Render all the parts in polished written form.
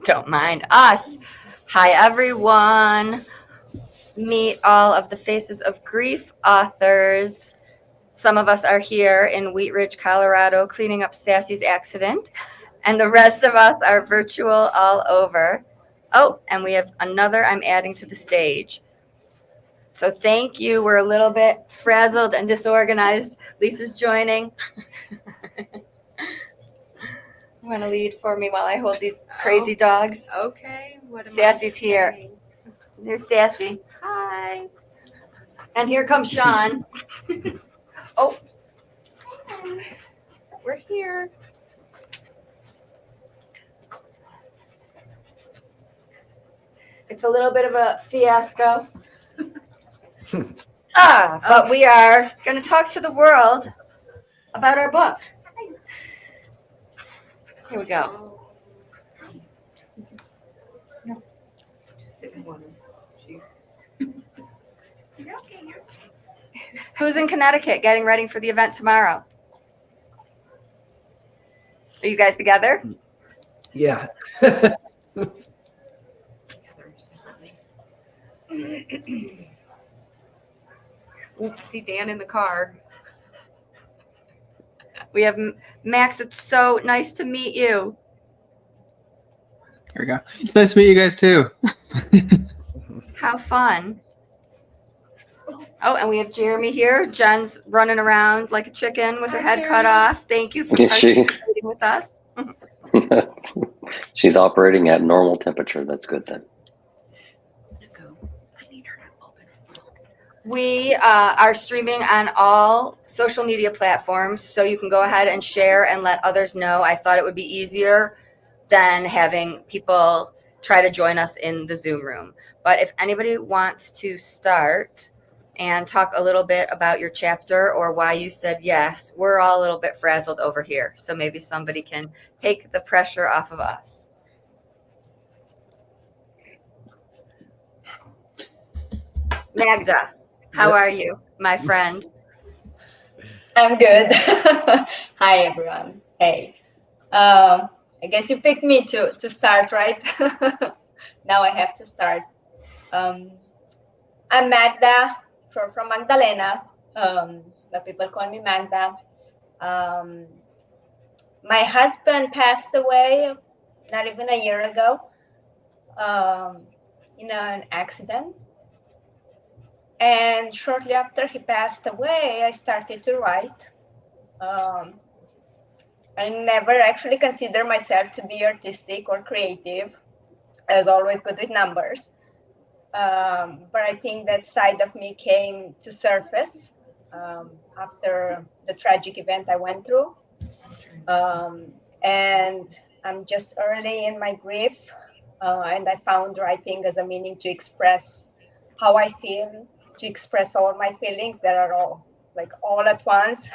Don't mind us. Hi, everyone. Meet all of the Faces of Grief authors. Some of us are here in Wheat Ridge, Colorado, cleaning up Sassy's accident, and the rest of us are virtual all over. Oh, and we have another I'm adding to the stage. So thank you. We're a little bit frazzled and disorganized. Lisa's joining. You want to lead for me while I hold these crazy dogs? Okay. What am Sassy's I here. saying? There's Sassy. Hi. And here comes Sean. Oh, We're here. it's a little bit of a fiasco. But we are going to talk to the world about our book. Here we go. No, just didn't want to. She's. Who's in Connecticut getting ready for the event tomorrow? Are you guys together? Yeah. See Dan in the car. We have Max. It's so nice to meet you. There we go. It's nice to meet you guys too. How fun. Oh, and we have Jeremy here. Jen's running around like a chicken with her head cut off. Thank you for participating with us. She's operating at normal temperature. That's good then. We are streaming on all social media platforms, so you can go ahead and share and let others know. I thought it would be easier than having people try to join us in the Zoom room. But if anybody wants to start and talk a little bit about your chapter or why you said yes, we're all a little bit frazzled over here. So maybe somebody can take the pressure off of us. Magda, how are you, my friend? I'm good. Hi, everyone. Hey. I guess you picked me to start, right? Now I have to start. I'm Magda from Magdalena, but people call me Magda. My husband passed away not even a year ago in an accident. And shortly after he passed away, I started to write. I never actually considered myself to be artistic or creative. I was always good with numbers. But I think that side of me came to surface after the tragic event I went through. And I'm just early in my grief. And I found writing as a meaning to express how I feel, to express all my feelings that are all at once.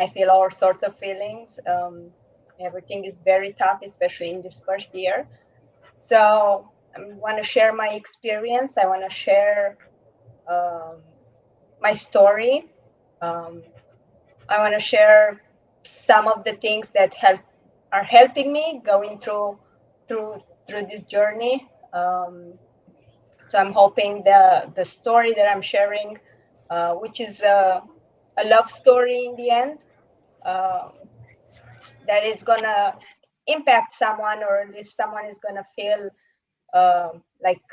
I feel all sorts of feelings. Everything is very tough, especially in this first year. So I want to share my experience. I want to share my story. I want to share some of the things that are helping me going through this journey. So I'm hoping the story that I'm sharing, which is a love story in the end, that is gonna impact someone, or at least someone is gonna feel like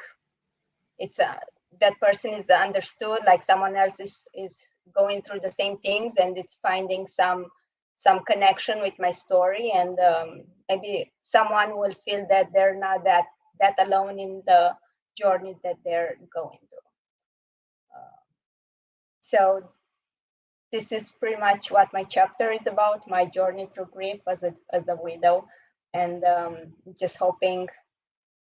it's that person is understood, like someone else is going through the same things, and it's finding some connection with my story, and maybe someone will feel that they're not that alone in the journey that they're going through. So this is pretty much what my chapter is about, my journey through grief as a widow, and just hoping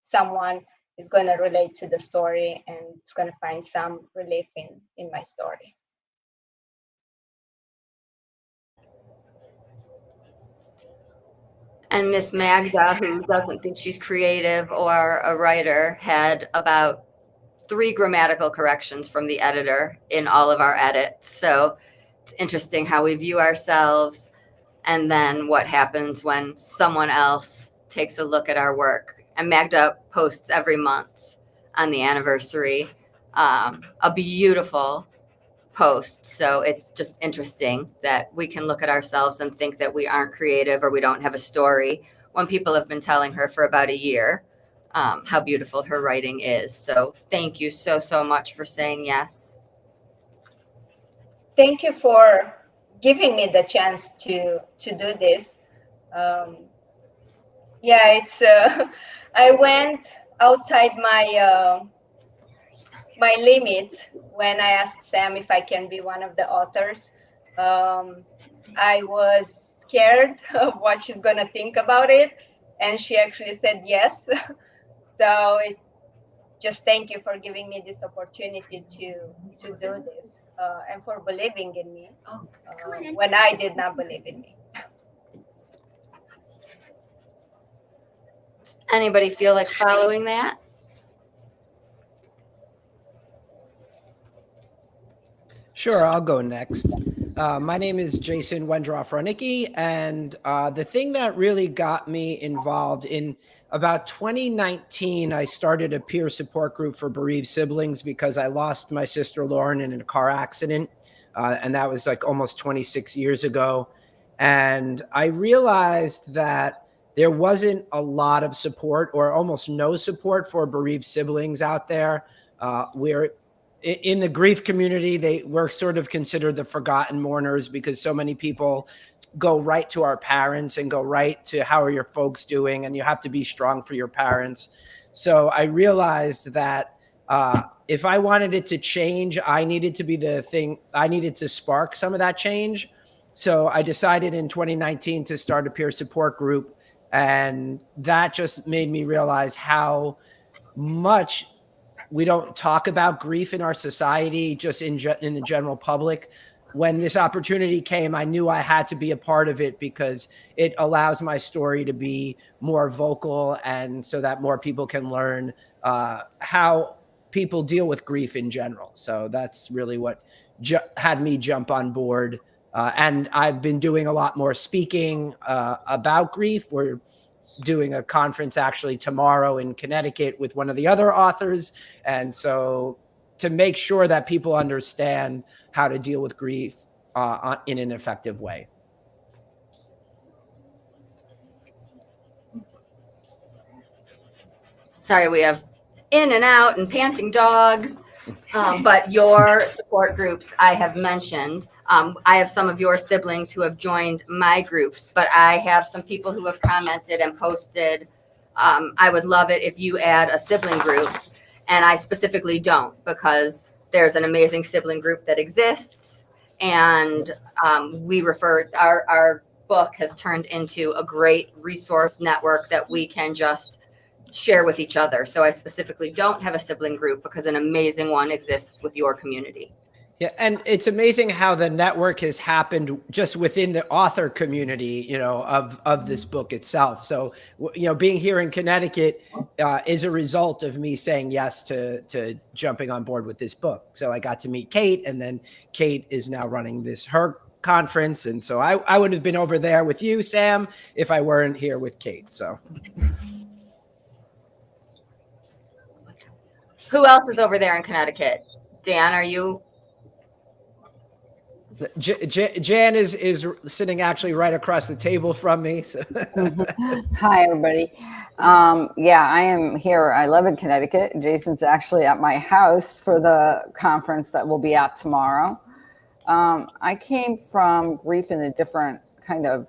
someone is going to relate to the story and it's going to find some relief in my story. And Miss Magda, who doesn't think she's creative or a writer, had about 3 grammatical corrections from the editor in all of our edits. So it's interesting how we view ourselves and then what happens when someone else takes a look at our work. And Magda posts every month on the anniversary a beautiful post. So it's just interesting that we can look at ourselves and think that we aren't creative or we don't have a story when people have been telling her for about a year how beautiful her writing is. So thank you so, so much for saying yes. Thank you for giving me the chance to do this. Yeah, it's I went outside my my limits when I asked Sam if I can be one of the authors. I was scared of what she's gonna think about it, and she actually said yes. So it just thank you for giving me this opportunity to do this and for believing in me when I did not believe in me. Does anybody feel like following that? Sure, I'll go next. My name is Jason Wendroff Ronicki, and the thing that really got me involved in about 2019, I started a peer support group for bereaved siblings because I lost my sister Lauren in a car accident, and that was like almost 26 years ago. And I realized that there wasn't a lot of support or almost no support for bereaved siblings out there. We're in the grief community, we're sort of considered the forgotten mourners because so many people go right to our parents and go right to how are your folks doing, and you have to be strong for your parents. So I realized that if I wanted it to change, I needed to be the thing. I needed to spark some of that change. So I decided in 2019 to start a peer support group, and that just made me realize how much we don't talk about grief in our society, just in the general public. When this opportunity came, I knew I had to be a part of it because it allows my story to be more vocal, and so that more people can learn how people deal with grief in general. So that's really what had me jump on board. And I've been doing a lot more speaking about grief. We're doing a conference actually tomorrow in Connecticut with one of the other authors. And so to make sure that people understand how to deal with grief in an effective way. Sorry, we have in and out and panting dogs. But your support groups I have mentioned. I have some of your siblings who have joined my groups, but I have some people who have commented and posted, I would love it if you add a sibling group. And I specifically don't, because there's an amazing sibling group that exists. And we refer, our book has turned into a great resource network that we can just share with each other. So I specifically don't have a sibling group because an amazing one exists with your community. Yeah, and it's amazing how the network has happened just within the author community, you know, of this book itself. So, you know, being here in Connecticut is a result of me saying yes to jumping on board with this book. So I got to meet Kate, and then Kate is now running her conference, and so I would have been over there with you, Sam, if I weren't here with Kate. So. Who else is over there in Connecticut? Dan, are you? Jan is sitting actually right across the table from me. So. Hi, everybody. Yeah, I am here. I live in Connecticut. Jason's actually at my house for the conference that we'll be at tomorrow. I came from grief in a different kind of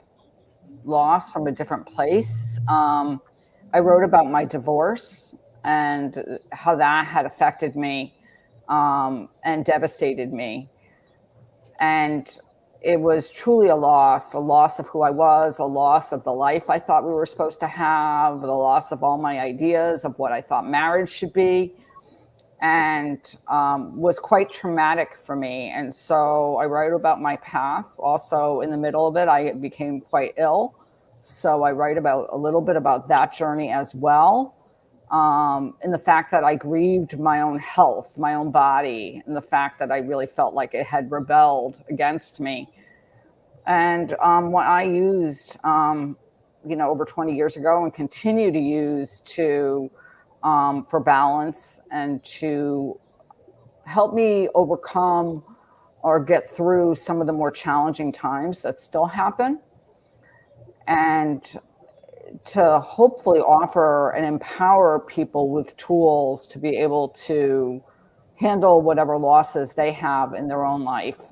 loss from a different place. I wrote about my divorce and how that had affected me and devastated me. And it was truly a loss of who I was, a loss of the life I thought we were supposed to have, the loss of all my ideas of what I thought marriage should be, and was quite traumatic for me. And so I write about my path. Also, in the middle of it, I became quite ill. So I write about a little bit about that journey as well. And the fact that I grieved my own health, my own body, and the fact that I really felt like it had rebelled against me. And what I used over 20 years ago and continue to use to for balance and to help me overcome or get through some of the more challenging times that still happen, and to hopefully offer and empower people with tools to be able to handle whatever losses they have in their own life,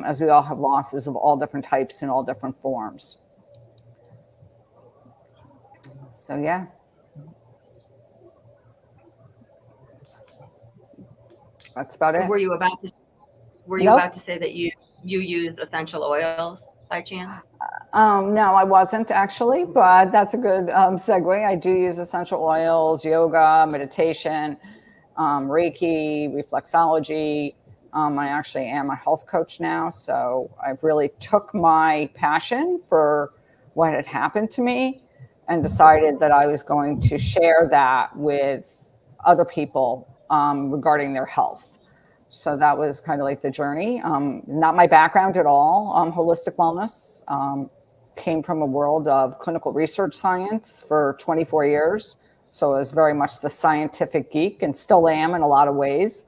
as we all have losses of all different types in all different forms. So yeah. That's about it. Were you about Nope. to say that you use essential oils by chance? No, I wasn't actually, but that's a good segue. I do use essential oils, yoga, meditation, Reiki, reflexology. I actually am a health coach now, so I've really took my passion for what had happened to me and decided that I was going to share that with other people regarding their health. So that was kind of like the journey. Not my background at all. Holistic wellness came from a world of clinical research science for 24 years. So I was very much the scientific geek and still am in a lot of ways.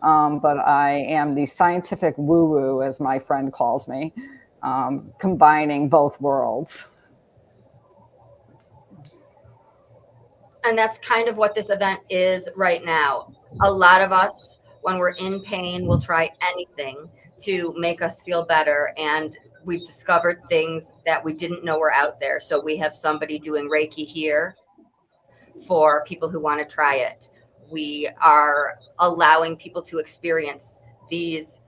But I am the scientific woo-woo, as my friend calls me, combining both worlds. And that's kind of what this event is right now. A lot of us, when we're in pain, will try anything to make us feel better. And we've discovered things that we didn't know were out there. So we have somebody doing Reiki here for people who want to try it. We are allowing people to experience these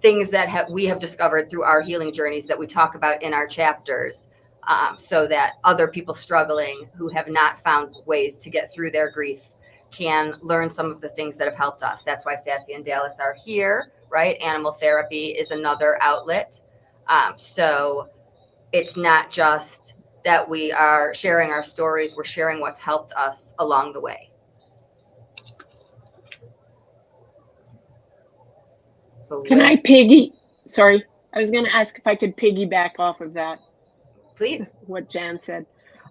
things that we have discovered through our healing journeys that we talk about in our chapters. So that other people struggling who have not found ways to get through their grief can learn some of the things that have helped us. That's why Sassy and Dallas are here, right? Animal therapy is another outlet. So it's not just that we are sharing our stories, we're sharing what's helped us along the way. So Can I sorry, I was going to ask if I could piggyback off of that. Please. What Jan said.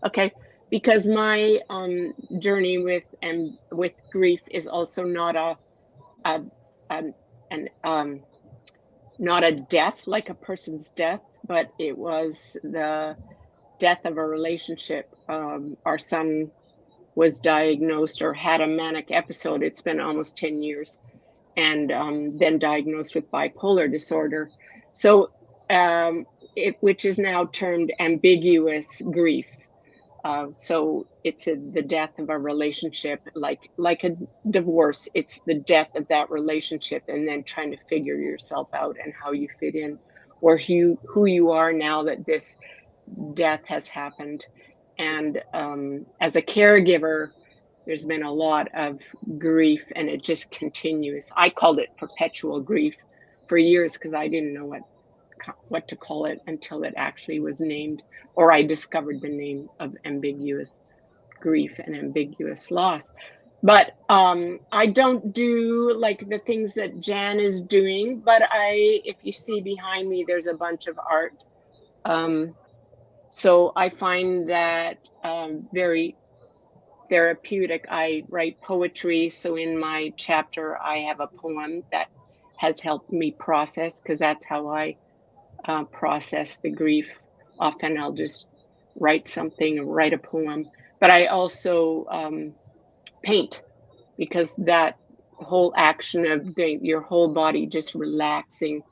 Okay, because my journey with grief is also not not a death, like a person's death, but it was the death of a relationship. Our son was diagnosed or had a manic episode. It's been almost 10 years, and then diagnosed with bipolar disorder. So which is now termed ambiguous grief. So it's the death of a relationship, like a divorce. It's the death of that relationship, and then trying to figure yourself out and how you fit in, or who you are now that this death has happened. And as a caregiver, there's been a lot of grief, and it just continues. I called it perpetual grief for years because I didn't know what to call it until it actually was named, or I discovered the name of ambiguous grief and ambiguous loss. But I don't do like the things that Jan is doing, but if you see behind me, there's a bunch of art. So I find that very therapeutic. I write poetry, so in my chapter I have a poem that has helped me process, because that's how I process the grief. Often I'll just write something or write a poem, but I also paint, because that whole action of your whole body just relaxing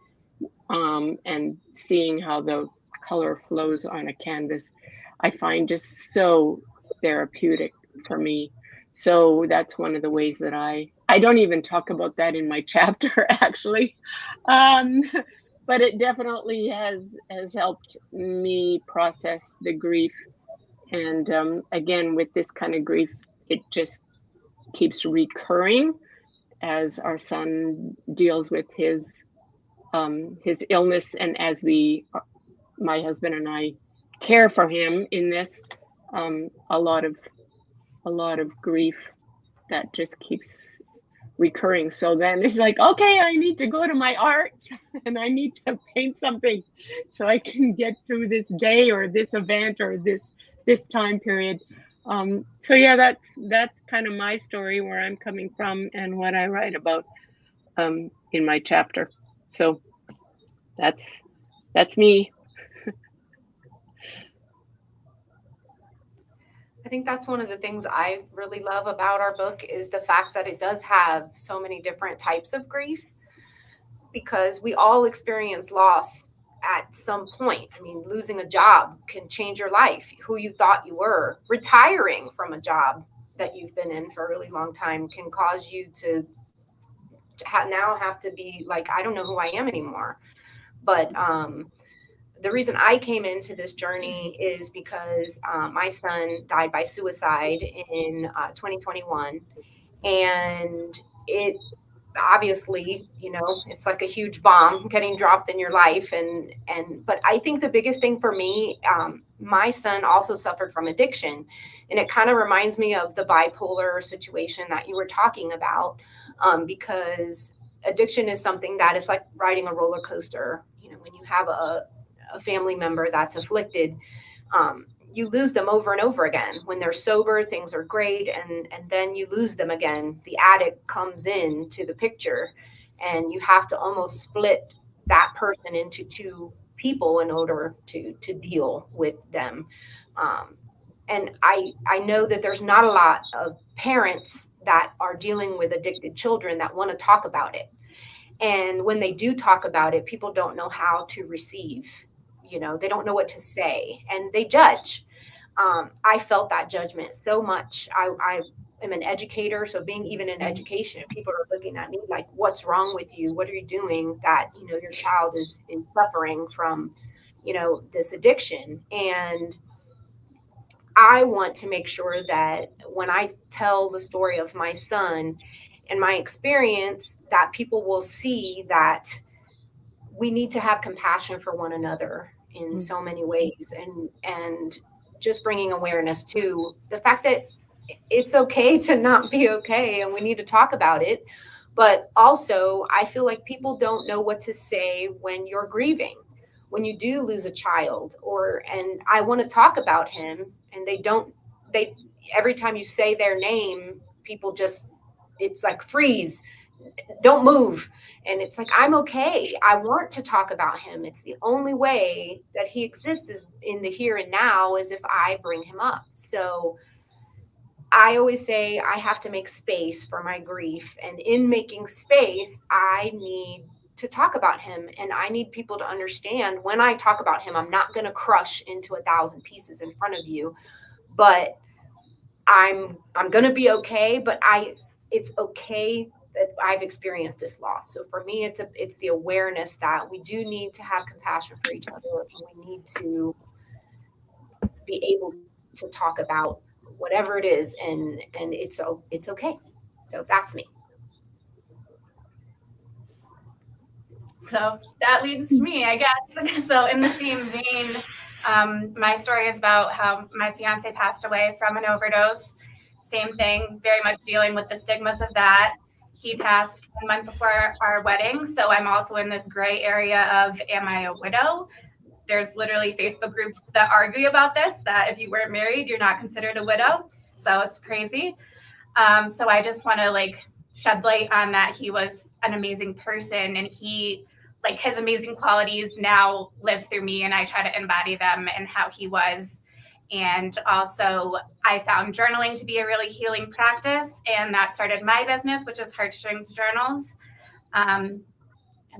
and seeing how the color flows on a canvas, I find just so therapeutic for me. So that's one of the ways that I don't even talk about that in my chapter, actually. But it definitely has helped me process the grief. And again, with this kind of grief, it just keeps recurring as our son deals with his illness, and as my husband and I care for him in this, a lot of grief that just keeps recurring. So then it's like, okay, I need to go to my art and I need to paint something so I can get through this day or this event or this time period. So yeah, that's kind of my story, where I'm coming from and what I write about in my chapter. So that's me. I think that's one of the things I really love about our book is the fact that it does have so many different types of grief, because we all experience loss at some point. I mean, losing a job can change your life, who you thought you were. Retiring from a job that you've been in for a really long time can cause you to now have to be like, I don't know who I am anymore. But the reason I came into this journey is because my son died by suicide in 2021. And it obviously, it's like a huge bomb getting dropped in your life. But I think the biggest thing for me, my son also suffered from addiction. And it kind of reminds me of the bipolar situation that you were talking about, because addiction is something that is like riding a roller coaster. When you have a family member that's afflicted, you lose them over and over again. When they're sober, things are great, and then you lose them again. The addict comes into the picture, and you have to almost split that person into two people in order to deal with them. And I know that there's not a lot of parents that are dealing with addicted children that want to talk about it. And when they do talk about it, people don't know how to receive. They don't know what to say, and they judge. I felt that judgment so much. I am an educator, so being even in education, people are looking at me like, what's wrong with you? What are you doing that, your child is suffering from, this addiction? And I want to make sure that when I tell the story of my son and my experience, that people will see that we need to have compassion for one another in so many ways, and just bringing awareness to the fact that it's okay to not be okay, and we need to talk about it. But also, I feel like people don't know what to say when you're grieving, when you do lose a child, and I want to talk about him, and they every time you say their name, people just, it's like freeze, don't move. And it's like, I'm okay. I want to talk about him. It's the only way that he exists is in the here and now, is if I bring him up. So I always say I have to make space for my grief. And in making space, I need to talk about him. And I need people to understand when I talk about him, I'm not going to crush into 1,000 pieces in front of you, but I'm going to be okay. But it's okay that I've experienced this loss. So for me, it's the awareness that we do need to have compassion for each other, and we need to be able to talk about whatever it is, and it's okay. So that's me. So that leads to me, I guess. So in the same vein, my story is about how my fiance passed away from an overdose. Same thing, very much dealing with the stigmas of that. He passed 1 month before our wedding. So I'm also in this gray area of, am I a widow? There's literally Facebook groups that argue about this, that if you weren't married, you're not considered a widow. So it's crazy. So I just want to shed light on that. He was an amazing person, and his amazing qualities now live through me, and I try to embody them in how he was. And also, I found journaling to be a really healing practice, and that started my business, which is Heartstrings Journals. And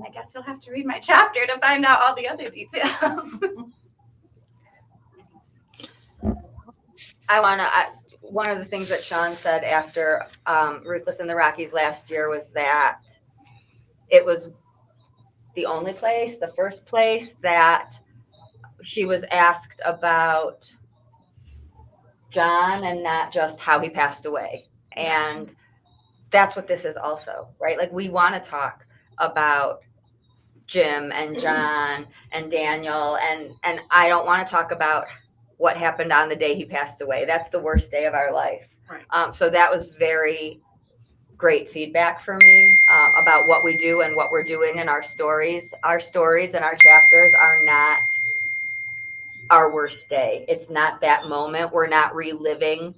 I guess you'll have to read my chapter to find out all the other details. One of the things that Sean said after Ruthless in the Rockies last year was that it was the first place that she was asked about John and not just how he passed away. And that's what this is also, right? Like, we want to talk about Jim and John and Daniel, and I don't want to talk about what happened on the day he passed away. That's the worst day of our life. Right. So that was very great feedback for me about what we do and what we're doing in our stories. Our stories and our chapters are not our worst day. It's not that moment. We're not reliving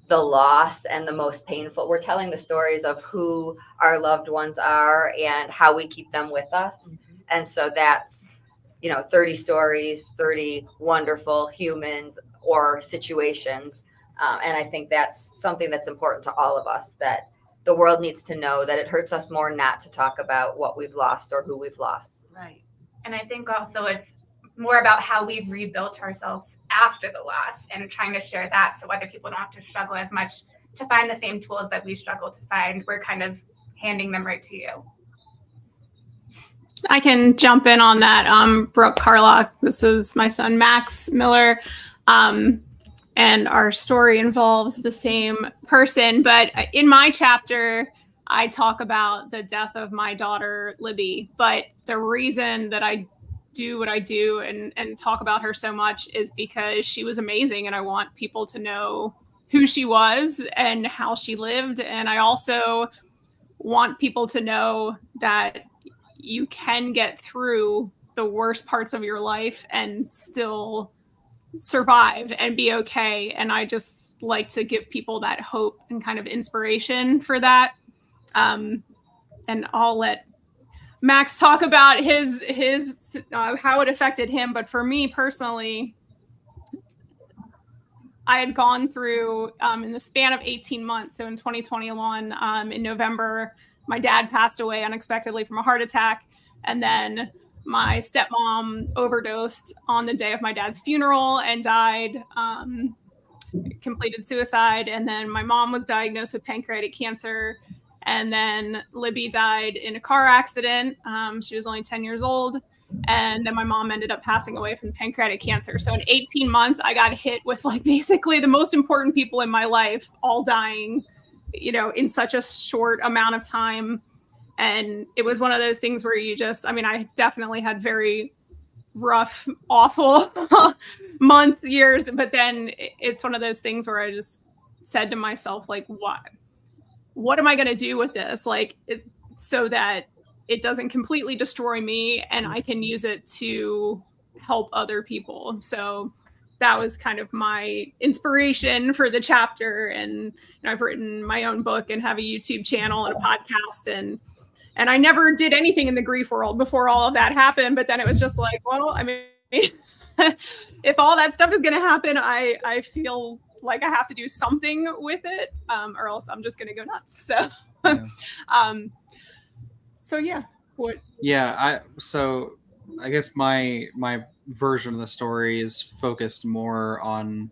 the loss and the most painful. We're telling the stories of who our loved ones are and how we keep them with us. And so that's, 30 stories, 30 wonderful humans or situations. And I think that's something that's important to all of us, that the world needs to know that it hurts us more not to talk about what we've lost or who we've lost. Right. And I think also it's more about how we've rebuilt ourselves after the loss and trying to share that so other people don't have to struggle as much to find the same tools that we struggle to find. We're kind of handing them right to you. I can jump in on that. Brooke Carlock, this is my son, Max Miller. And our story involves the same person. But in my chapter, I talk about the death of my daughter, Libby. But the reason that I do what I do and talk about her so much is because she was amazing. And I want people to know who she was and how she lived. And I also want people to know that you can get through the worst parts of your life and still survive and be okay. And I just like to give people that hope and kind of inspiration for that. And I'll let Max talk about his how it affected him. But for me personally, I had gone through in the span of 18 months. So in 2021, in November, my dad passed away unexpectedly from a heart attack. And then my stepmom overdosed on the day of my dad's funeral and died, completed suicide. And then my mom was diagnosed with pancreatic cancer. And then Libby died in a car accident. She was only 10 years old. And then my mom ended up passing away from pancreatic cancer. So in 18 months, I got hit with like basically the most important people in my life all dying, in such a short amount of time. And it was one of those things where I definitely had very rough, awful months, years. But then it's one of those things where I just said to myself, like, what am I going to do with this? So that it doesn't completely destroy me and I can use it to help other people. So that was kind of my inspiration for the chapter. And I've written my own book and have a YouTube channel and a podcast. And I never did anything in the grief world before all of that happened. But then it was just like, well, if all that stuff is going to happen, I feel like I have to do something with it, or else I'm just going to go nuts. So, yeah. So I guess my version of the story is focused more on,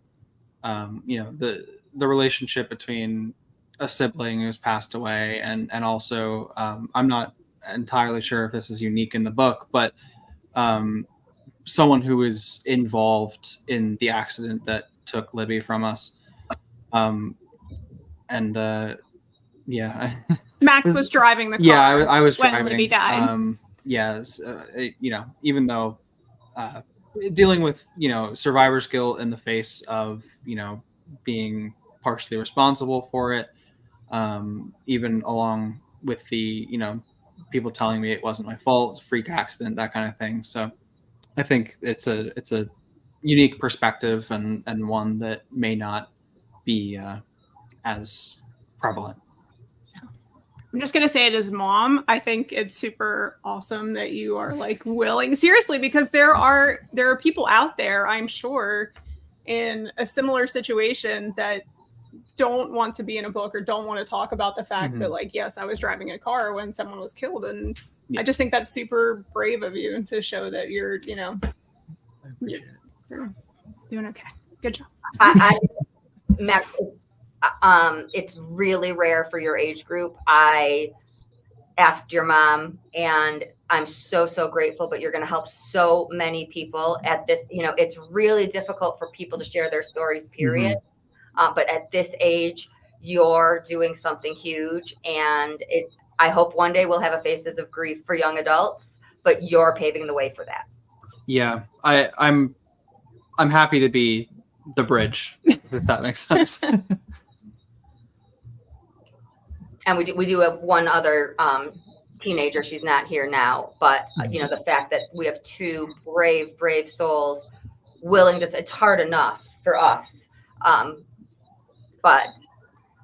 the relationship between a sibling who's passed away, and also I'm not entirely sure if this is unique in the book, but someone who is involved in the accident that took Libby from us. Max was driving the car. Yeah, I was when driving. Libby died. Even though dealing with survivor's guilt in the face of being partially responsible for it, even along with the people telling me it wasn't my fault, it's a freak accident, that kind of thing. So I think it's a unique perspective and one that may not be as prevalent. I'm just going to say it as mom. I think it's super awesome that you are willing, seriously, because there are people out there, I'm sure, in a similar situation that don't want to be in a book or don't want to talk about the fact that yes, I was driving a car when someone was killed. And I just think that's super brave of you to show that you're, I appreciate you're doing okay. Good job. Max, it's really rare for your age group. I asked your mom, and I'm so grateful, but you're going to help so many people at this. It's really difficult for people to share their stories, period. But at this age, you're doing something huge. And I hope one day we'll have a Faces of Grief for young adults, but you're paving the way for that. Yeah, I'm happy to be the bridge, if that makes sense. and we do have one other teenager. She's not here now, but the fact that we have two brave souls willing to, it's hard enough for us. But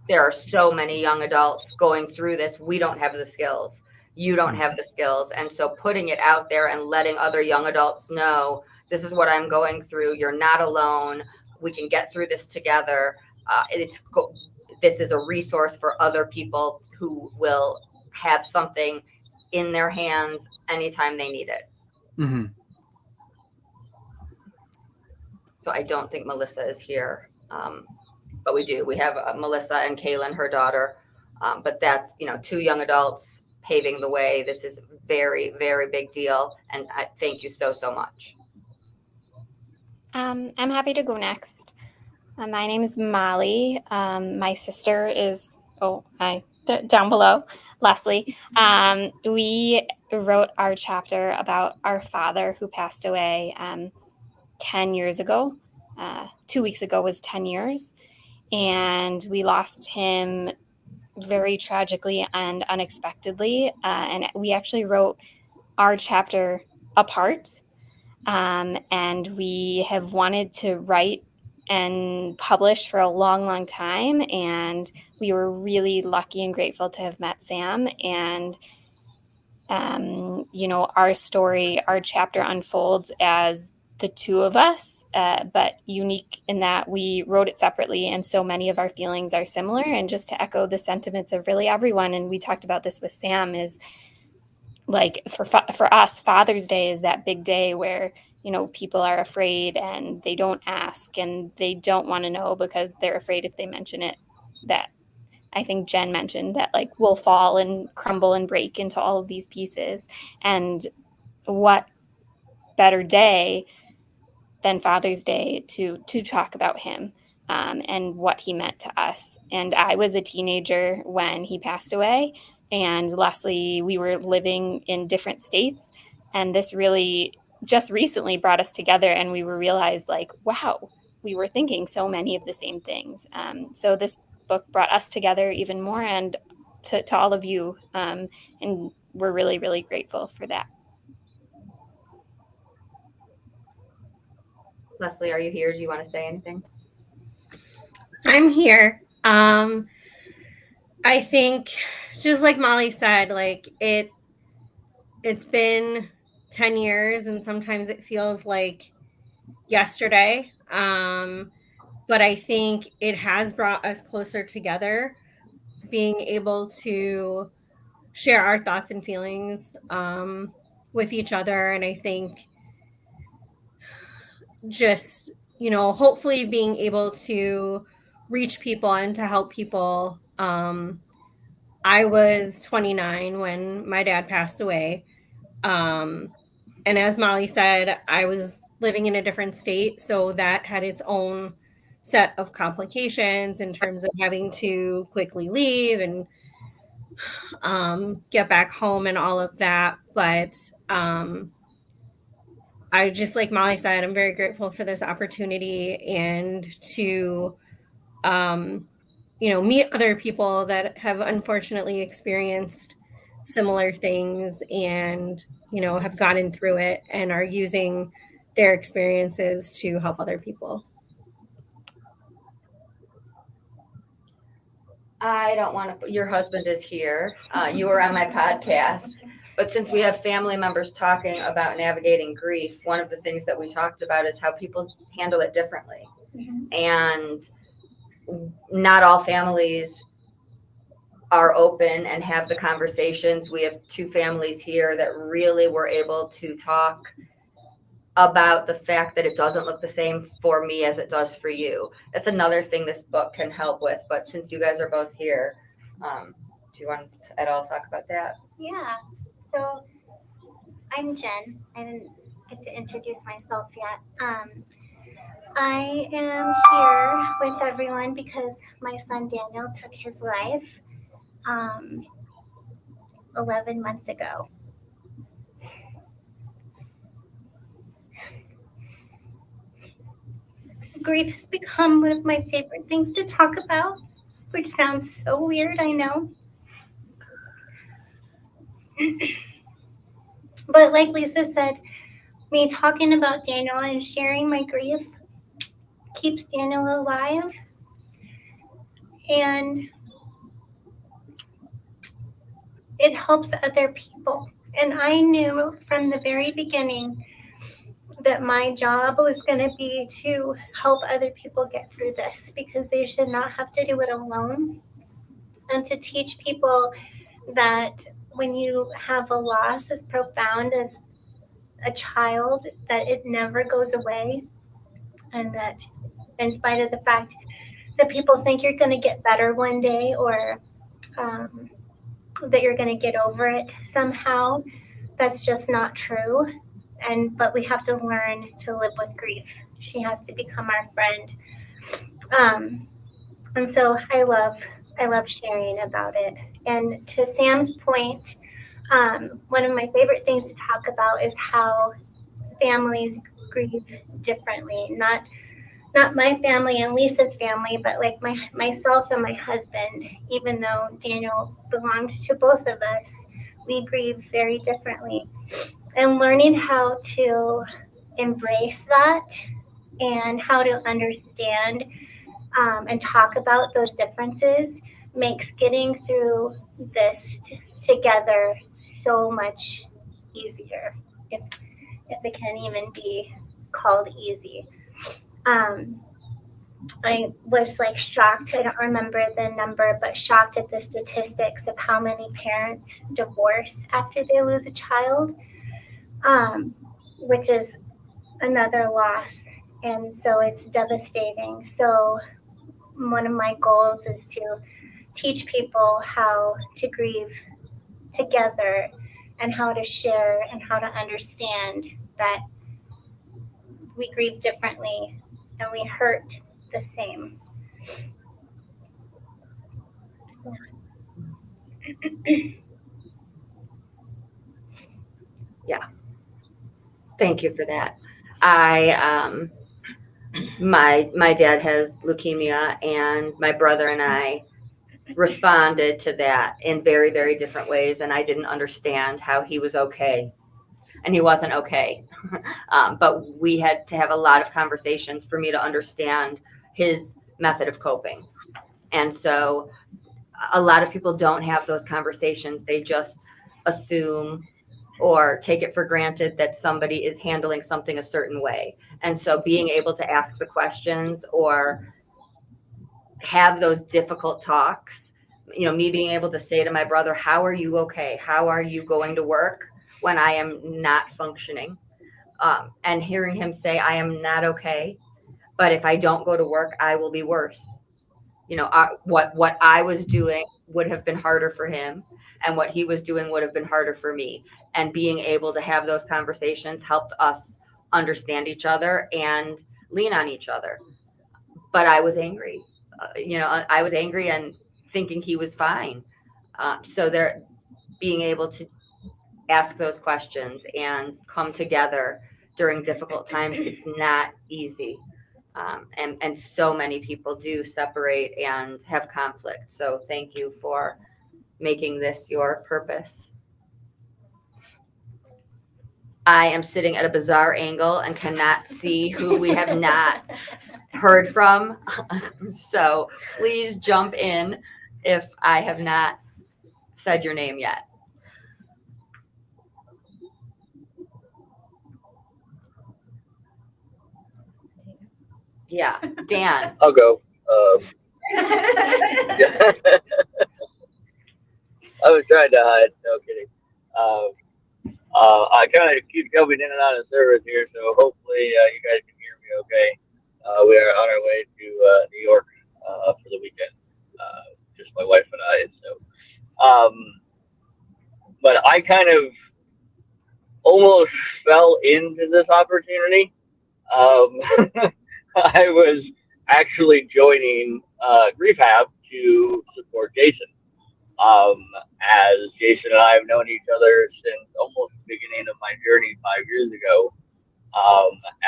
there are so many young adults going through this. We don't have the skills. You don't have the skills. And so putting it out there and letting other young adults know, this is what I'm going through. You're not alone. We can get through this together. This is a resource for other people who will have something in their hands anytime they need it. Mm-hmm. So I don't think Melissa is here, but we do. We have Melissa and Kaylin, her daughter, but that's, two young adults paving the way. This is very, very big deal. And I thank you so much. I'm happy to go next. My name is Molly. My sister is, down below, Leslie. We wrote our chapter about our father who passed away 10 years ago. 2 weeks ago was 10 years. And we lost him very tragically and unexpectedly. And we actually wrote our chapter apart. And we have wanted to write and published for a long time. And we were really lucky and grateful to have met Sam. And, our story, our chapter unfolds as the two of us, but unique in that we wrote it separately. And so many of our feelings are similar. And just to echo the sentiments of really everyone, and we talked about this with Sam, is like for us, Father's Day is that big day where people are afraid and they don't ask and they don't want to know because they're afraid if they mention it, that I think Jen mentioned that like we'll fall and crumble and break into all of these pieces. And what better day than Father's Day to talk about him and what he meant to us. And I was a teenager when he passed away, and Leslie, we were living in different states, and this really just recently brought us together, and we realized like, wow, we were thinking so many of the same things. So this book brought us together even more, and to all of you, and we're really, really grateful for that. Leslie, are you here? Do you want to say anything? I'm here. I think just like Molly said, like it's been 10 years and sometimes it feels like yesterday. But I think it has brought us closer together, being able to share our thoughts and feelings with each other. And I think just, hopefully being able to reach people and to help people. I was 29 when my dad passed away. And as Molly said, I was living in a different state. So that had its own set of complications in terms of having to quickly leave and get back home and all of that. But I just, like Molly said, I'm very grateful for this opportunity and to, meet other people that have unfortunately experienced similar things and, have gotten through it and are using their experiences to help other people. I don't want to, your husband is here. You were on my podcast. But since we have family members talking about navigating grief, one of the things that we talked about is how people handle it differently. Mm-hmm. And not all families are open and have the conversations. We have two families here that really were able to talk about the fact that it doesn't look the same for me as it does for you. That's another thing this book can help with. But since you guys are both here, do you want to at all talk about that? Yeah. So I'm Jen. I didn't get to introduce myself yet. I am here with everyone because my son Daniel took his life 11 months ago. Grief has become one of my favorite things to talk about, which sounds so weird, I know. But like Lisa said, me talking about Daniel and sharing my grief keeps Daniel alive. And it helps other people. And I knew from the very beginning that my job was going to be to help other people get through this, because they should not have to do it alone. And to teach people that when you have a loss as profound as a child, that it never goes away. And that in spite of the fact that people think you're going to get better one day, or that you're going to get over it somehow, that's just not true. But we have to learn to live with grief. She has to become our friend. And so I love sharing about it. And to Sam's point, one of my favorite things to talk about is how families grieve differently. Not my family and Lisa's family, but like myself and my husband. Even though Daniel belonged to both of us, we grieve very differently. And learning how to embrace that and how to understand and talk about those differences makes getting through this together so much easier, if it can even be called easy. I was like shocked. I don't remember the number, but shocked at the statistics of how many parents divorce after they lose a child, which is another loss. And so it's devastating. So one of my goals is to teach people how to grieve together and how to share and how to understand that we grieve differently and we hurt the same. Yeah. Thank you for that. My dad has leukemia, and my brother and I responded to that in very, very different ways. And I didn't understand how he was okay, and he wasn't okay. But we had to have a lot of conversations for me to understand his method of coping. And so a lot of people don't have those conversations. They just assume or take it for granted that somebody is handling something a certain way. And so being able to ask the questions or have those difficult talks, me being able to say to my brother, how are you okay? How are you going to work when I am not functioning? And hearing him say, I am not okay, but if I don't go to work, I will be worse. What I was doing would have been harder for him, and what he was doing would have been harder for me. And being able to have those conversations helped us understand each other and lean on each other. But I was angry. I was angry and thinking he was fine. So being able to ask those questions and come together during difficult times, it's not easy. And so many people do separate and have conflict. So thank you for making this your purpose. I am sitting at a bizarre angle and cannot see who we have not heard from. So please jump in if I have not said your name yet. Yeah, Dan. I'll go. I was trying to hide. No kidding. I kind of keep coming in and out of service here, so hopefully you guys can hear me okay. We are on our way to New York for the weekend. Just my wife and I. So, but I kind of almost fell into this opportunity. I was actually joining Grief Hab to support Jason. As Jason and I have known each other since almost the beginning of my journey 5 years ago.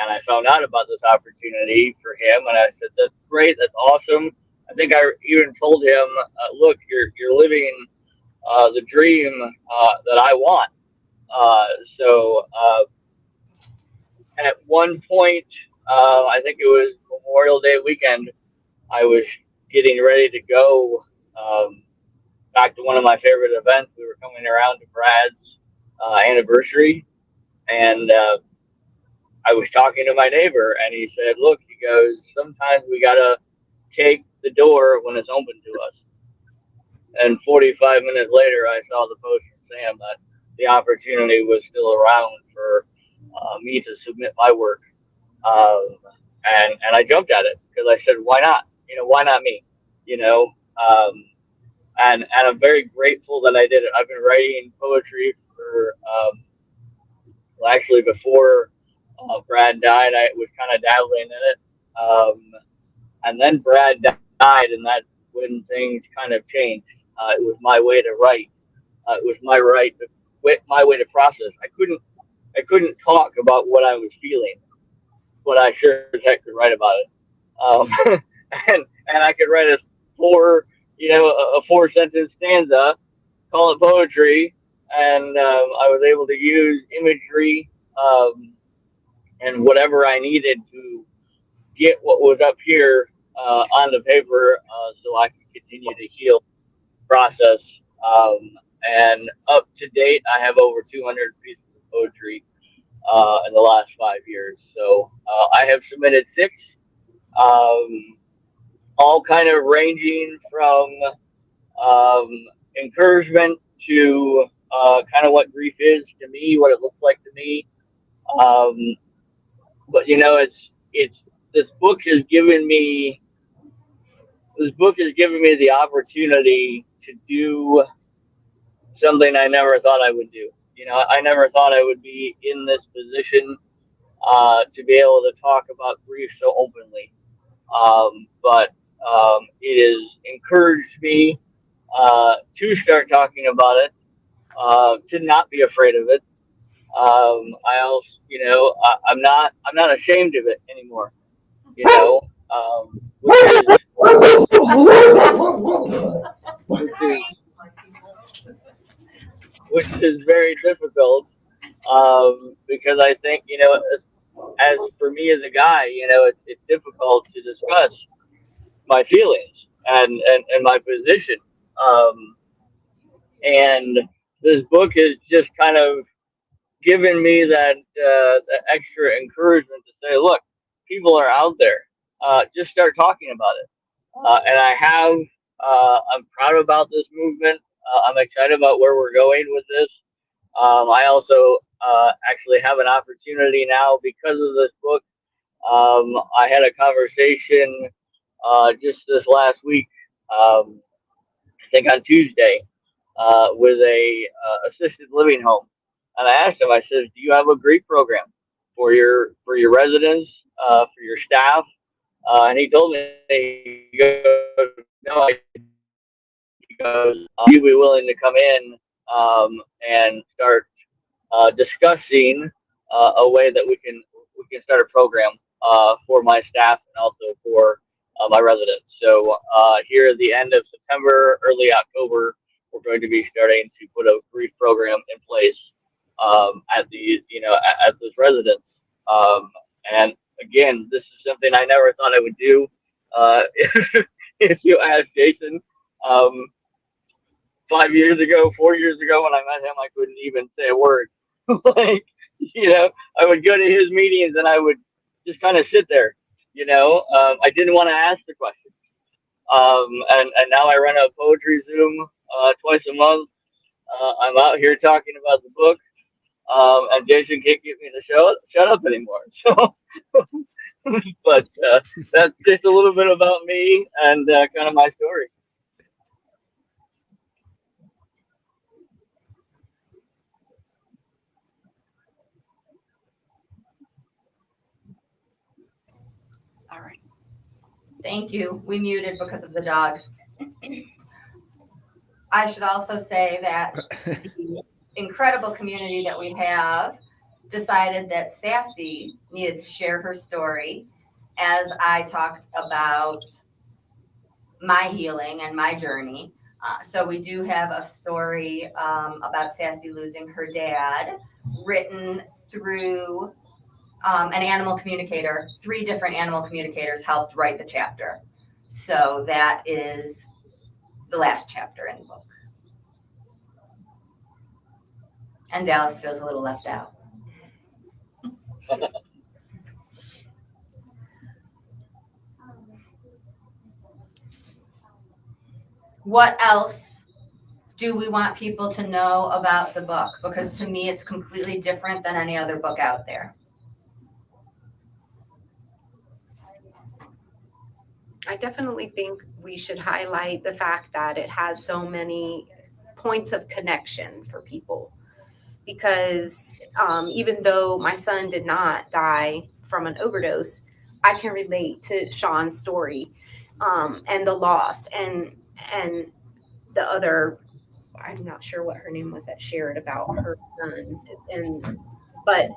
And I found out about this opportunity for him, and I said, that's great, that's awesome. I think I even told him, look, you're living the dream that I want. So at one point, I think it was Memorial Day weekend, I was getting ready to go back to one of my favorite events. We were coming around to Brad's anniversary, and I was talking to my neighbor, and he said, "Look," he goes, "sometimes we gotta take the door when it's open to us." And 45 minutes later, I saw the post from Sam that the opportunity was still around for me to submit my work, and I jumped at it because I said, "Why not? You know, why not me?" You know, and I'm very grateful that I did it. I've been writing poetry for well, actually before Brad died. I was kind of dabbling in it, and then Brad died, and that's when things kind of changed. It was my way to write. It was my way to process. I couldn't talk about what I was feeling, but I sure as heck could write about it. And I could write a 4-sentence stanza, call it poetry, and I was able to use imagery and whatever I needed to get what was up here on the paper, so I could continue to heal, process, and up to date, I have over 200 pieces of poetry in the last 5 years. So I have submitted 6, all kind of ranging from encouragement to kind of what grief is to me, what it looks like to me. But you know, this book has given me the opportunity to do something I never thought I would do. You know, I never thought I would be in this position to be able to talk about grief so openly. But it has encouraged me to start talking about it, to not be afraid of it. I also, you know, I'm not ashamed of it anymore. You know, which is very difficult, because I think, you know, as for me as a guy, you know, it's difficult to discuss my feelings and my position. And this book has just kind of given me that extra encouragement to say, look, people are out there. Just start talking about it. And I have. I'm proud about this movement. I'm excited about where we're going with this. I also actually have an opportunity now because of this book. I had a conversation just this last week, I think on Tuesday, with a assisted living home, and I asked him. I said, "Do you have a grief program for your residents, for your staff?" And he told me, he goes, "No, he goes, you'd be willing to come in and start discussing a way that we can start a program for my staff and also for my residents." So here at the end of September, early October, we're going to be starting to put a grief program in place at this residence. And again, this is something I never thought I would do. If you ask Jason, 5 years ago, 4 years ago, when I met him, I couldn't even say a word. Like, you know, I would go to his meetings and I would just kind of sit there. You know, I didn't want to ask the questions. And now I run a poetry Zoom twice a month. I'm out here talking about the book, and Jason can't get me to shut up anymore. So, but that's just a little bit about me and kind of my story. All right. Thank you. We muted because of the dogs. I should also say that the incredible community that we have decided that Sassy needed to share her story as I talked about my healing and my journey. So we do have a story about Sassy losing her dad, written through an animal communicator. 3 different animal communicators helped write the chapter. So that is the last chapter in the book. And Dallas feels a little left out. What else do we want people to know about the book? Because to me, it's completely different than any other book out there. I definitely think we should highlight the fact that it has so many points of connection for people. Because even though my son did not die from an overdose, I can relate to Sean's story and the loss and the other, I'm not sure what her name was that shared about her son. But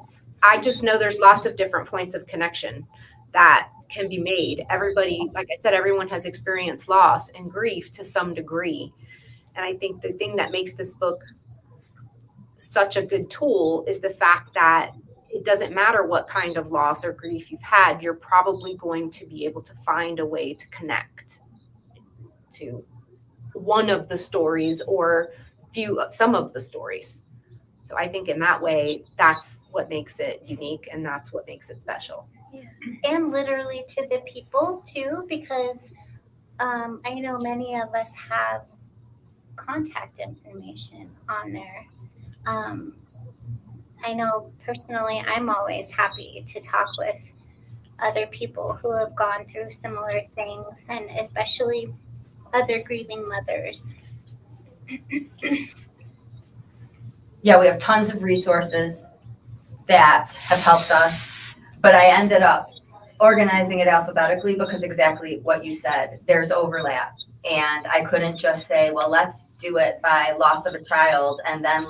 I just know there's lots of different points of connection that can be made. Everybody, like I said, everyone has experienced loss and grief to some degree. And I think the thing that makes this book such a good tool is the fact that it doesn't matter what kind of loss or grief you've had, you're probably going to be able to find a way to connect to one of the stories or some of the stories. So I think in that way, that's what makes it unique and that's what makes it special. Yeah. And literally to the people too, because I know many of us have contact information on there. I know personally, I'm always happy to talk with other people who have gone through similar things, and especially other grieving mothers. Yeah, we have tons of resources that have helped us, but I ended up organizing it alphabetically because exactly what you said, there's overlap. And I couldn't just say, well, let's do it by loss of a child and then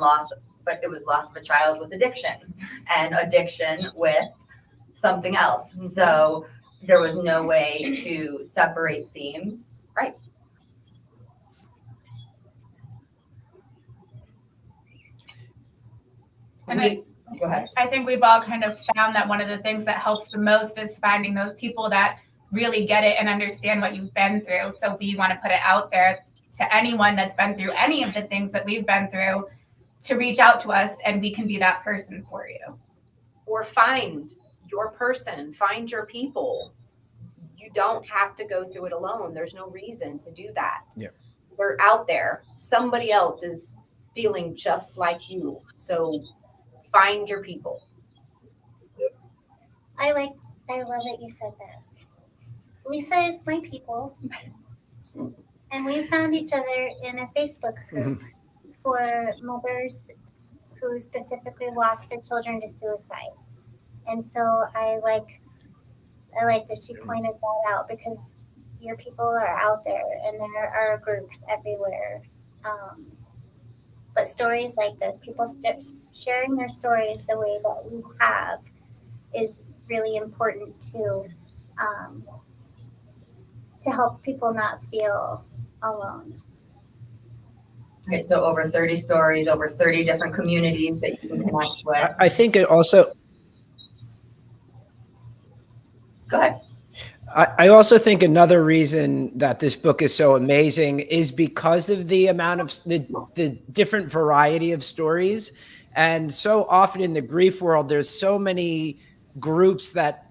but it was loss of a child with addiction and addiction with something else. So there was no way to separate themes. Right. And Go ahead. I think we've all kind of found that one of the things that helps the most is finding those people that really get it and understand what you've been through. So we want to put it out there to anyone that's been through any of the things that we've been through to reach out to us, and we can be that person for you. Or find your person, find your people. You don't have to go through it alone. There's no reason to do that. Yeah. We're out there. Somebody else is feeling just like you. So find your people. I love that you said that. Lisa is my people. And we found each other in a Facebook group for mothers who specifically lost their children to suicide. And so I like that she pointed that out, because your people are out there and there are groups everywhere. But stories like this, people sharing their stories the way that we have, is really important to help people not feel alone. Okay, so over 30 stories, over 30 different communities that you can connect with. I think it also, Go ahead. I also think another reason that this book is so amazing is because of the amount of the different variety of stories. And so often in the grief world, there's so many groups that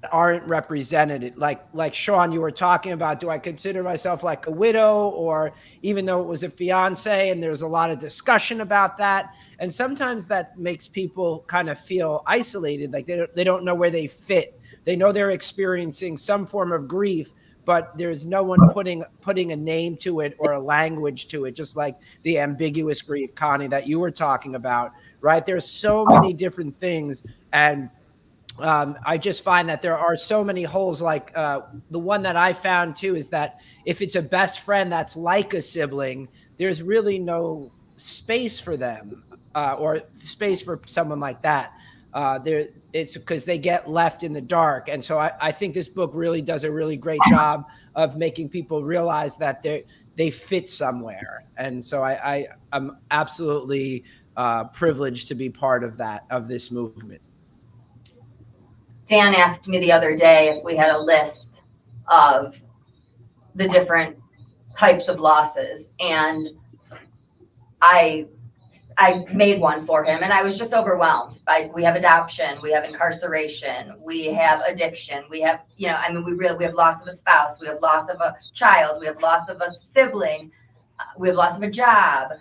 aren't represented. Like Sean, you were talking about, do I consider myself like a widow, or even though it was a fiance, and there's a lot of discussion about that. And sometimes that makes people kind of feel isolated, like they don't know where they fit. They know they're experiencing some form of grief, but there's no one putting a name to it or a language to it, just like the ambiguous grief, Connie, that you were talking about, right? There's so many different things. And I just find that there are so many holes. Like the one that I found too is that if it's a best friend that's like a sibling, there's really no space for them or space for someone like that. It's because they get left in the dark. And so I think this book really does a really great job of making people realize that they fit somewhere. And so I'm absolutely privileged to be part of this movement. Dan asked me the other day if we had a list of the different types of losses, and I made one for him, and I was just overwhelmed. We have adoption, we have incarceration, we have addiction, we have, we have loss of a spouse, we have loss of a child, we have loss of a sibling, we have loss of a job.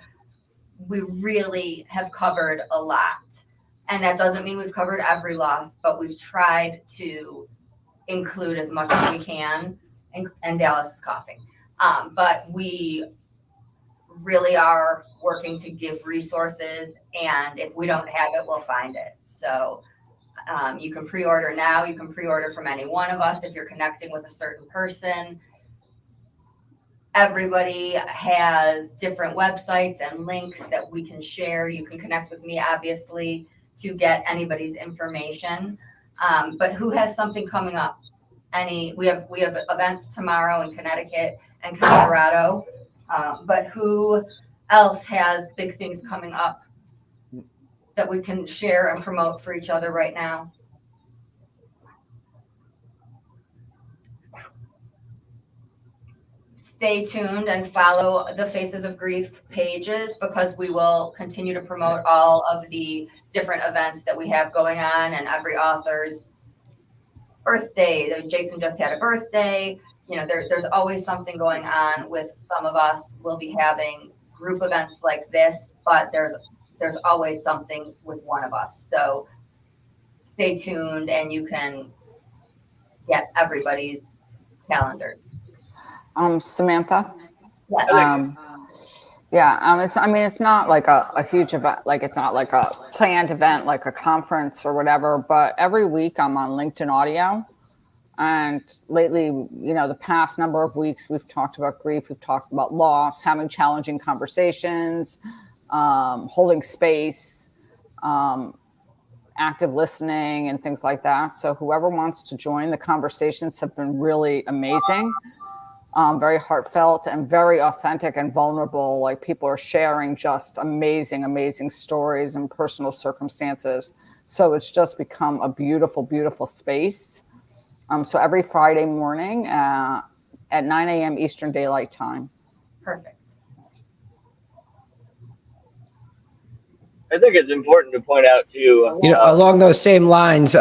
We really have covered a lot. And that doesn't mean we've covered every loss, but we've tried to include as much as we can. And Dallas is coughing. But we really are working to give resources, and if we don't have it, we'll find it. So you can pre-order now. You can pre-order from any one of us if you're connecting with a certain person. Everybody has different websites and links that we can share. You can connect with me, obviously, to get anybody's information. But who has something coming up? We have events tomorrow in Connecticut and Colorado. But who else has big things coming up that we can share and promote for each other right now? Stay tuned and follow the Faces of Grief pages, because we will continue to promote all of the different events that we have going on, and every author's birthday. Jason just had a birthday. There's always something going on with some of us. We'll be having group events like this, but there's always something with one of us. So stay tuned, and you can get everybody's calendar. Samantha? Yes. It's not like a huge event, like it's not like a planned event, like a conference or whatever, but every week I'm on LinkedIn Audio. And lately, the past number of weeks, we've talked about grief, we've talked about loss, having challenging conversations, holding space, active listening, and things like that. So whoever wants to join, the conversations have been really amazing. Very heartfelt and very authentic and vulnerable. Like, people are sharing just amazing stories and personal circumstances. So it's just become a beautiful, beautiful space. So every Friday morning at 9 a.m. Eastern Daylight Time. Perfect. I think it's important to point out too. Along those same lines,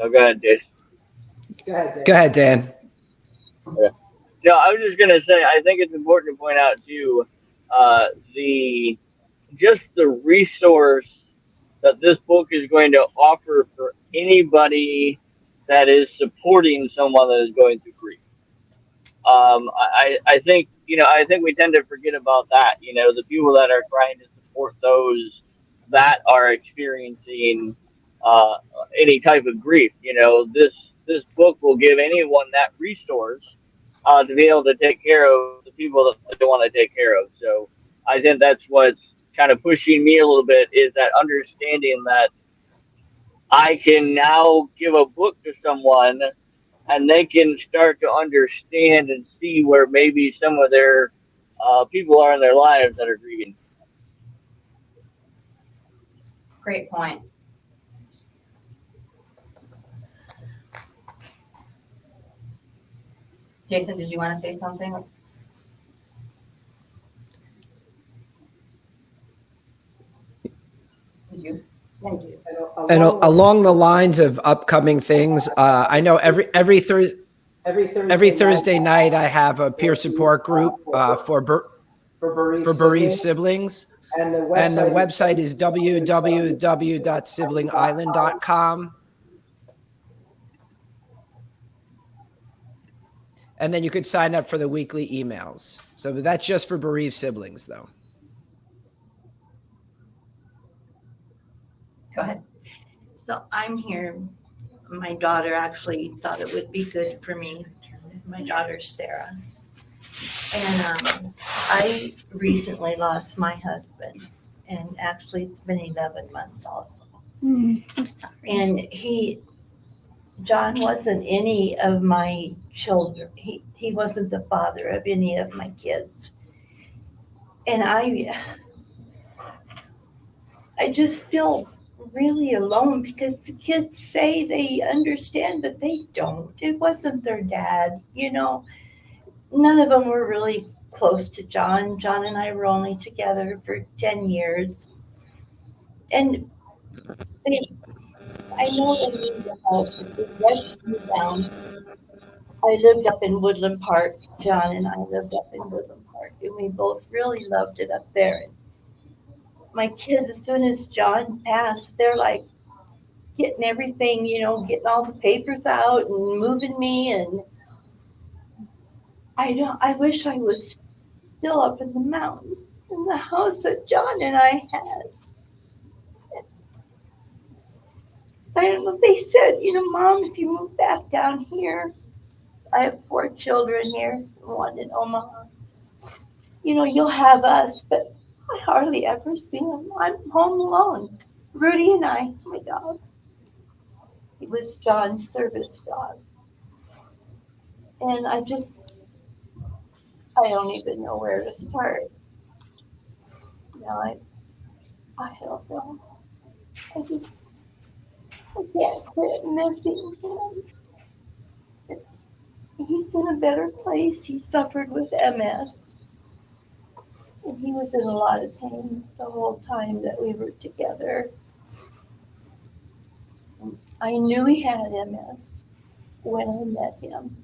Oh, go ahead, Jason. Go ahead, Dan. Yeah. No, I was just gonna say, I think it's important to point out too, the resource that this book is going to offer for anybody that is supporting someone that is going through grief. I think we tend to forget about that. The people that are trying to support those that are experiencing any type of grief. This book will give anyone that resource to be able to take care of the people that they want to take care of. So I think that's what's kind of pushing me a little bit, is that understanding that I can now give a book to someone and they can start to understand and see where maybe some of their people are in their lives that are grieving. Great point. Jason, did you want to say something? Did you? Thank you. And along the lines of upcoming things, I know every Thursday night I have a peer support group for bereaved siblings. And the website is www.siblingisland.com. And then you could sign up for the weekly emails. So that's just for bereaved siblings, though. Go ahead. So I'm here. My daughter actually thought it would be good for me. My daughter's Sarah. And I recently lost my husband. and actually it's been 11 months also. I'm sorry. And John wasn't any of my children. He wasn't the father of any of my kids. And I just feel really alone because the kids say they understand, but they don't. It wasn't their dad, you know. None of them were really close to John. John and I were only together for 10 years. And I know they need the help. They rescued me down. I lived up in Woodland Park. John and I lived up in Woodland Park, and we both really loved it up there. And my kids, as soon as John passed, they're like getting everything, you know, getting all the papers out and moving me. And I wish I was still up in the mountains in the house that John and I had. I don't know. They said, you know, Mom, if you move back down here, I have 4 children here, 1 in Omaha. You know, you'll have us, but I hardly ever see him. I'm home alone. Rudy and I, my dog. He was John's service dog. And I don't even know where to start. Now I don't know. I can't quit missing him. He's in a better place. He suffered with MS. And he was in a lot of pain the whole time that we were together. I knew he had MS when I met him.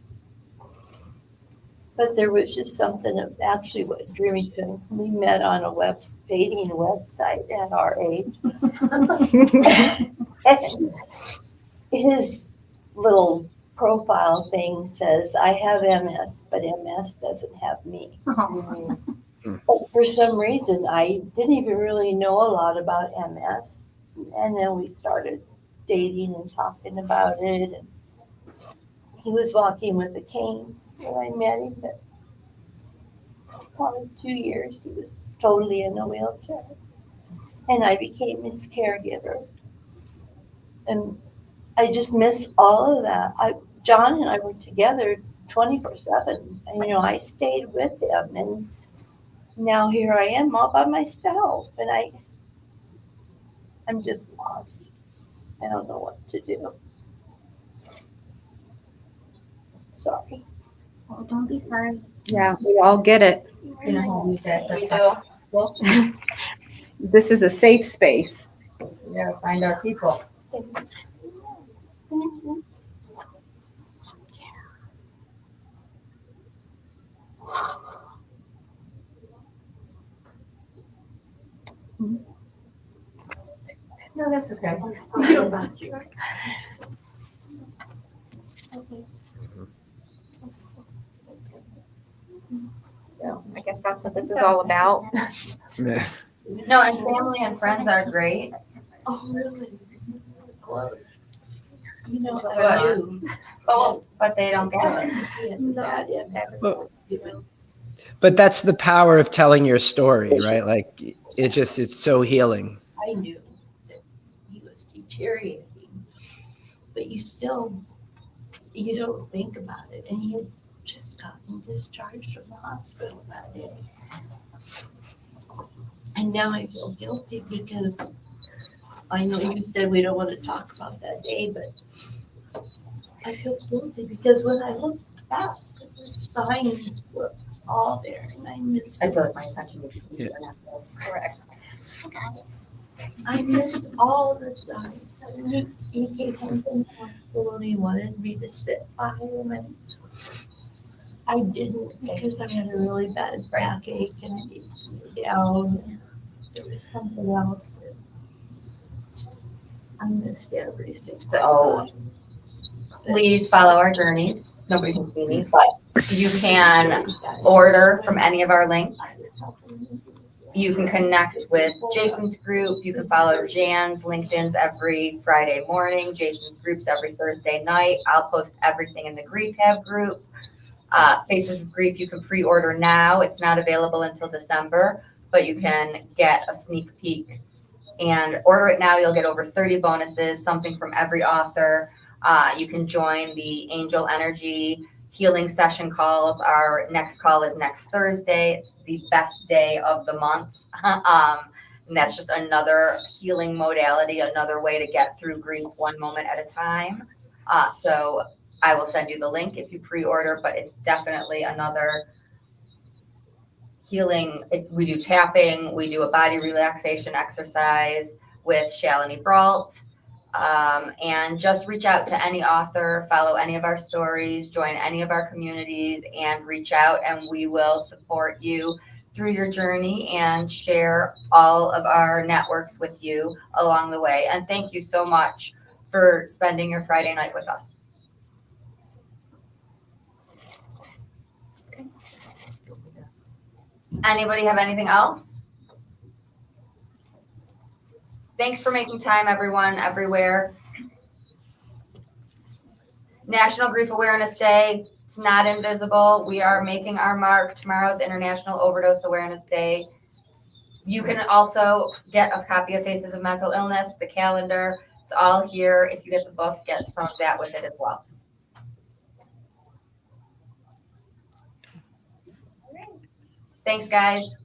But there was just something of actually what drew me to him. We met on a dating website at our age. And his little profile thing says, I have MS, but MS doesn't have me. But for some reason, I didn't even really know a lot about MS. And then we started dating and talking about it. And he was walking with a cane when I met him, but probably 2 years he was totally in a wheelchair. And I became his caregiver. And I just miss all of that. John and I were together 24/7. And, you know, I stayed with him. And now here I am all by myself. And I'm just lost. I don't know what to do. Sorry. Well, don't be sorry. Yeah, we all get it. You know how these guys We are. do. Well, this is a safe space. We gotta find our people. No, that's okay. So I guess that's what this is all about. Yeah. No, and family and friends are great. Oh, really? Close. You know, But- I knew. But they don't get it. But that's the power of telling your story, right? Like it's so healing. I knew that he was deteriorating, but you don't think about it. And he had just gotten discharged from the hospital that day. And now I feel guilty because I know you said we don't want to talk about that day, but I feel guilty because when I look back, the signs were all there and I missed I it. feel like my attention is Yeah. correct. I missed all the signs. And he came home from the hospital and he wanted me to sit by him, and I didn't because I had a really bad backache and I needed to lay down. There was something else that I missed everything. So please follow our journeys. Nobody can see me, but you can order from any of our links. You can connect with Jason's group. You can follow Jan's LinkedIn's every Friday morning, Jason's groups every Thursday night. I'll post everything in the Grief Hab group. Faces of Grief, you can pre-order now. It's not available until December. but you can get a sneak peek. And order it now, you'll get over 30 bonuses, something from every author. You can join the Angel Energy healing session calls. Our next call is next Thursday. It's the best day of the month. And that's just another healing modality, another way to get through grief one moment at a time. So I will send you the link if you pre-order, but it's definitely another healing. We do tapping, we do a body relaxation exercise with Shalini Brault. And just reach out to any author, follow any of our stories, join any of our communities, and reach out, and we will support you through your journey and share all of our networks with you along the way. And thank you so much for spending your Friday night with us. Anybody have anything else? Thanks for making time, everyone, everywhere. National Grief Awareness Day. It's not invisible. We are making our mark. Tomorrow's International Overdose Awareness Day. You can also get a copy of Faces of Mental Illness, the calendar. It's all here. If you get the book, get some of that with it as well. Thanks, guys.